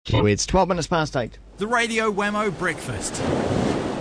Kiwi, it's 12 minutes past 8. The Radio Wammo Breakfast.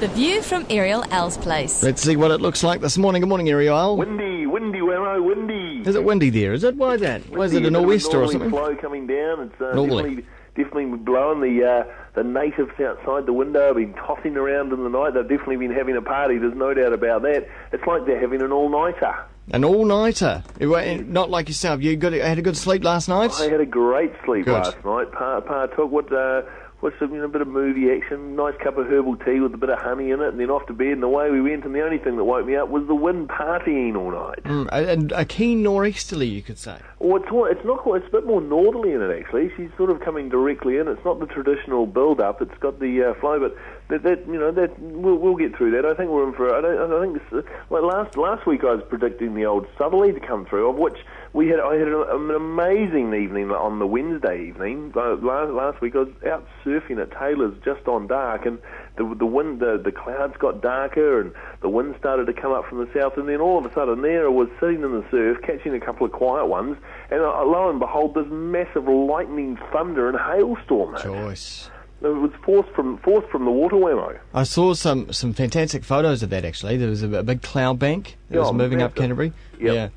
The view from Airial Al's place. Let's see what it looks like this morning. Good morning, Airial. Windy, Wammo, windy. Is it windy there? Is it? Why that? Why is it a nor'wester or something? Flow coming down. It's Normally. definitely blowing. The natives outside the window have been tossing around in the night. They've definitely been having a party. There's no doubt about that. It's like they're having an all-nighter. An all-nighter? Not like yourself. You had a good sleep last night? I had a great sleep Good. last night. Pa took what's a bit of movie action, nice cup of herbal tea with a bit of honey in it, and then off to bed, and away we went, and the only thing that woke me up was the wind partying all night. And a keen nor'easterly, you could say. Well, it's not quite, it's a bit more northerly in it, actually. She's sort of coming directly in. It's not the traditional build-up. It's got the flow, but we'll get through that. I think we're in for. I think this, like last week I was predicting the old southerly to come through, of which I had an amazing evening on the Wednesday evening. Last week I was out surfing at Taylor's just on dark, and the wind, the clouds got darker, and the wind started to come up from the south, and then all of a sudden there I was sitting in the surf, catching a couple of quiet ones, and lo and behold, this massive lightning, thunder, and hailstorm. Choice. It was forced from the water, Wammo. I saw some fantastic photos of that, actually. There was a big cloud bank that was moving up Canterbury. Yep. Yeah.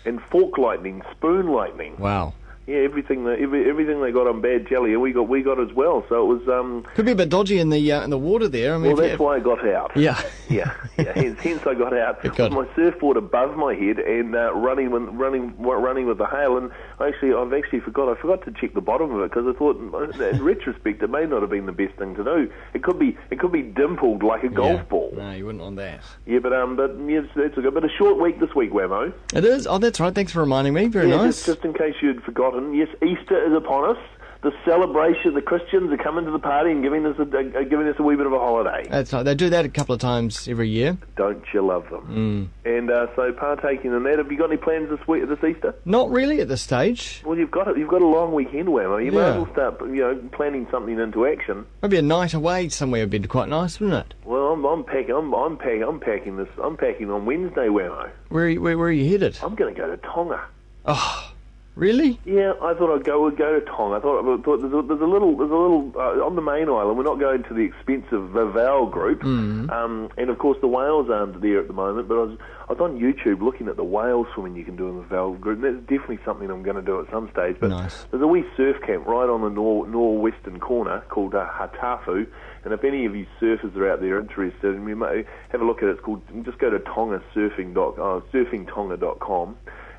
And fork lightning, spoon lightning. Wow. Yeah, everything they got on bad jelly, and we got as well. So it was Could be a bit dodgy in the water there. I mean, well, that's why I got out. Yeah. yeah. Hence I got out with my surfboard above my head and running with the hail. And I forgot to check the bottom of it, because I thought, in retrospect, it may not have been the best thing to do. It could be dimpled like a golf ball. No, you wouldn't want that. Yeah, but yes, that's a good. But a short week this week, Wammo. It is. Oh, that's right. Thanks for reminding me. Very nice. Just in case you'd forgotten. Yes, Easter is upon us. The celebration, the Christians are coming to the party and giving us a wee bit of a holiday. That's right. They do that a couple of times every year. Don't you love them? And so partaking in that. Have you got any plans this Easter? Not really at this stage. Well, you've got a long weekend, Wammo. You might as well start planning something into action. Maybe a night away somewhere would be quite nice, wouldn't it? Well, I'm packing on Wednesday, Wammo. Where are you headed? I'm going to go to Tonga. Oh. Really? Yeah, I thought I'd go to Tonga. I thought there's a little on the main island. We're not going to the expensive Vivale group, and of course the whales aren't there at the moment. But I was on YouTube looking at the whale swimming you can do in the Vivale group, and that's definitely something I'm going to do at some stage. But nice. There's a wee surf camp right on the northwestern corner called Hatafu, and if any of you surfers are out there interested, you may have a look at it. It's called. Just go to surfingtonga.com.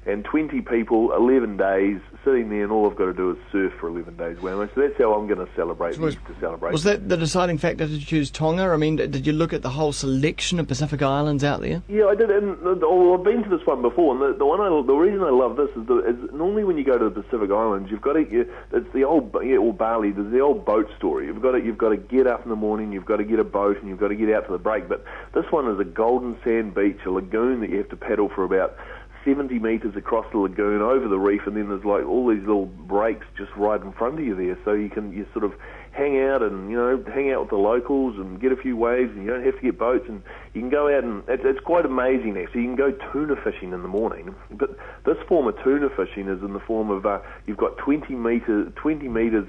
And 20 people, 11 days, sitting there, and all I've got to do is surf for 11 days, Wammo. So that's how I'm going to celebrate the Easter celebration. Was that the deciding factor to choose Tonga? I mean, did you look at the whole selection of Pacific islands out there? Yeah, I did. And I've been to this one before, and the reason I love this is normally when you go to the Pacific Islands, you've got to. It's the old or Bali. There's the old boat story. You've got to get up in the morning. You've got to get a boat, and you've got to get out to the break. But this one is a golden sand beach, a lagoon that you have to paddle for about 70 metres across the lagoon over the reef, and then there's like all these little breaks just right in front of you there, so you sort of hang out with the locals and get a few waves, and you don't have to get boats, and you can go out, and it's quite amazing actually. You can go tuna fishing in the morning, but this form of tuna fishing is in the form of you've got 20 metres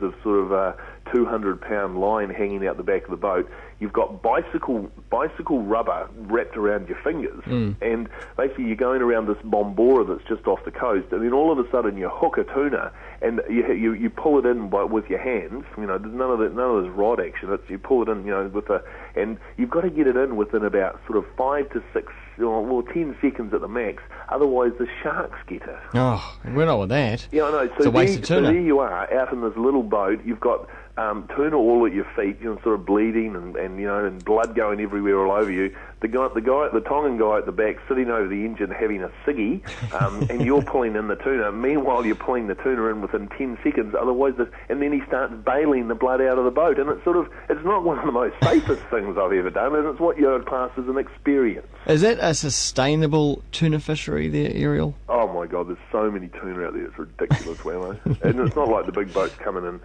of sort of 200-pound line hanging out the back of the boat. You've got bicycle rubber wrapped around your fingers, and basically you're going around this bombora that's just off the coast, and then all of a sudden you hook a tuna, and you pull it in with your hands. There's none of this rod action. You pull it in, and you've got to get it in within about sort of 5 to 6 or 10 seconds at the max. Otherwise, the sharks get it. Oh, we're not with that. Yeah, I know. It's a waste of tuna. So there you are, out in this little boat. You've got tuna all at your feet, sort of bleeding and blood going everywhere all over you. The Tongan guy at the back sitting over the engine having a ciggy, and you're pulling in the tuna. Meanwhile, you're pulling the tuna in within 10 seconds. Otherwise, and then he starts bailing the blood out of the boat, and it's not one of the most safest things I've ever done, and it's what you would class as an experience. Is that a sustainable tuna fishery there, Airial? Oh my God, there's so many tuna out there. It's ridiculous, Wammo. And it's not like the big boats coming in.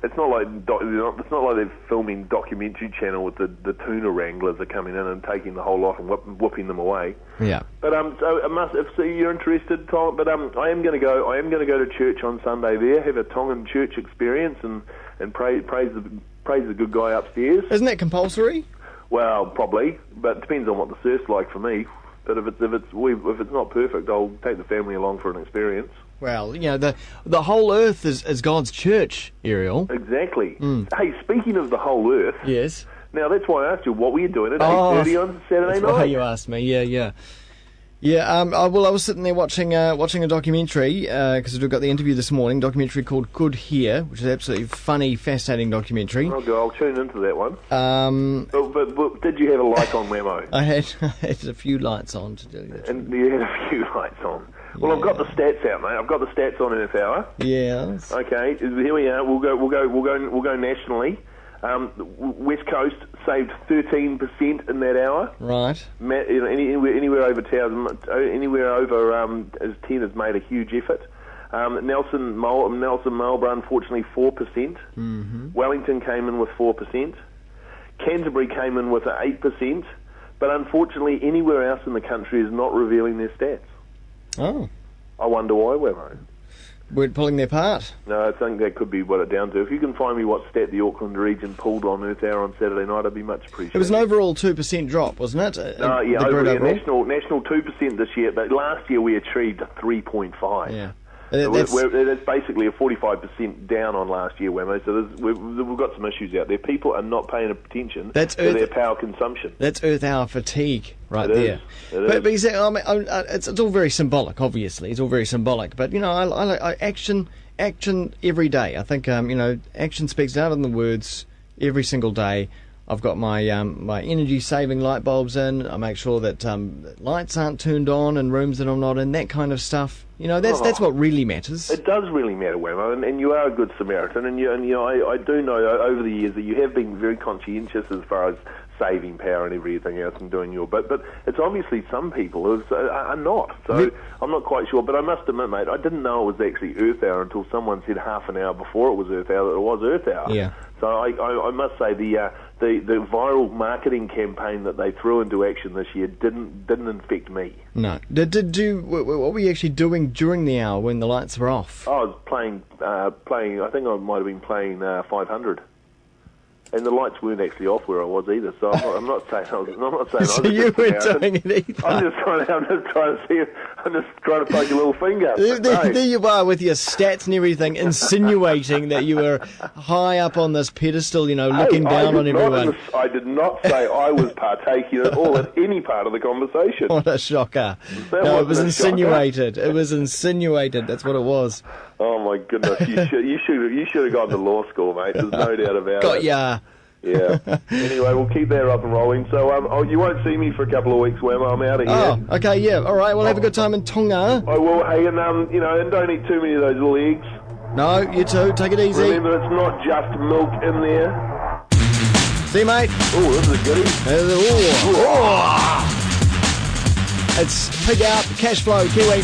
It's not like they're filming documentary channel with the tuna wranglers are coming in and taking the whole lot and whipping them away. Yeah. But if you're interested, Tom, but I am going to go. I am going to go to church on Sunday there, have a Tongan church experience, and and praise the good guy upstairs. Isn't that compulsory? Well, probably, but it depends on what the surf's like for me. But if it's not perfect, I'll take the family along for an experience. Well, the whole Earth is God's church, Airial. Exactly. Hey, speaking of the whole Earth, Yes. now that's why I asked you, what were you doing at 8:30 on Saturday That's night? why you asked me. Yeah. I was sitting there watching a documentary because we've got the interview this morning. Documentary called Good Here, which is an absolutely funny, fascinating documentary. I'll tune into that one. But did you have a light on, Wammo? I had a few lights on to do that. And you had a few lights on. Well, I've got the stats out, mate. I've got the stats on Earth Hour. Yeah. Okay, here we are. We'll go nationally. West Coast saved 13% in that hour. Right. Anywhere over 10 has made a huge effort. Nelson Marlborough, unfortunately, 4%. Mm-hmm. Wellington came in with 4%. Canterbury came in with 8%. But unfortunately, anywhere else in the country is not revealing their stats. Oh. I wonder why, Wammo. We're pulling their part. No, I think that could be what it's down to. If you can find me what stat the Auckland region pulled on Earth Hour on Saturday night, I'd be much appreciated. It was an overall 2% drop, wasn't it? National 2% this year, but last year we achieved a 3.5. Yeah. It's basically a 45% down on last year, Wammo. So we've got some issues out there. People are not paying attention to their power consumption. That's Earth Hour fatigue there. But you say, it's all very symbolic. Obviously, it's all very symbolic. But I like action every day. I think action speaks louder than the words every single day. I've got my my energy-saving light bulbs in. I make sure that lights aren't turned on in rooms that I'm not in. That kind of stuff. That's what really matters. It does really matter, Wammo, and you are a good Samaritan. And I do know over the years that you have been very conscientious as far as saving power and everything else and doing your bit. But it's obviously some people who are not. So I'm not quite sure. But I must admit, mate, I didn't know it was actually Earth Hour until someone said half an hour before it was Earth Hour that it was Earth Hour. Yeah. So I must say the viral marketing campaign that they threw into action this year didn't infect me. No. What were you actually doing during the hour when the lights were off? I was playing. I think I might have been playing 500. And the lights weren't actually off where I was either, so I'm not saying I was. So you weren't doing it either. I'm just trying to poke a little finger. There you are with your stats and everything, insinuating that you were high up on this pedestal, looking down on everyone. I did not say I was partaking at all in any part of the conversation. What a shocker! No, it was insinuated. It was insinuated. That's what it was. Oh my goodness! You should have gone to law school, mate. There's no doubt about it. Got ya. Yeah. Anyway, we'll keep that up and rolling. So you won't see me for a couple of weeks, Wammo. I'm out of here. Oh, okay, yeah. All right, we'll have a good time in Tonga. I will. Hey, and and don't eat too many of those little eggs. No, you too. Take it easy. Remember, it's not just milk in there. See you, mate. Oh, this is a goodie. It's Pig Out, Cash Flow, Kiwi.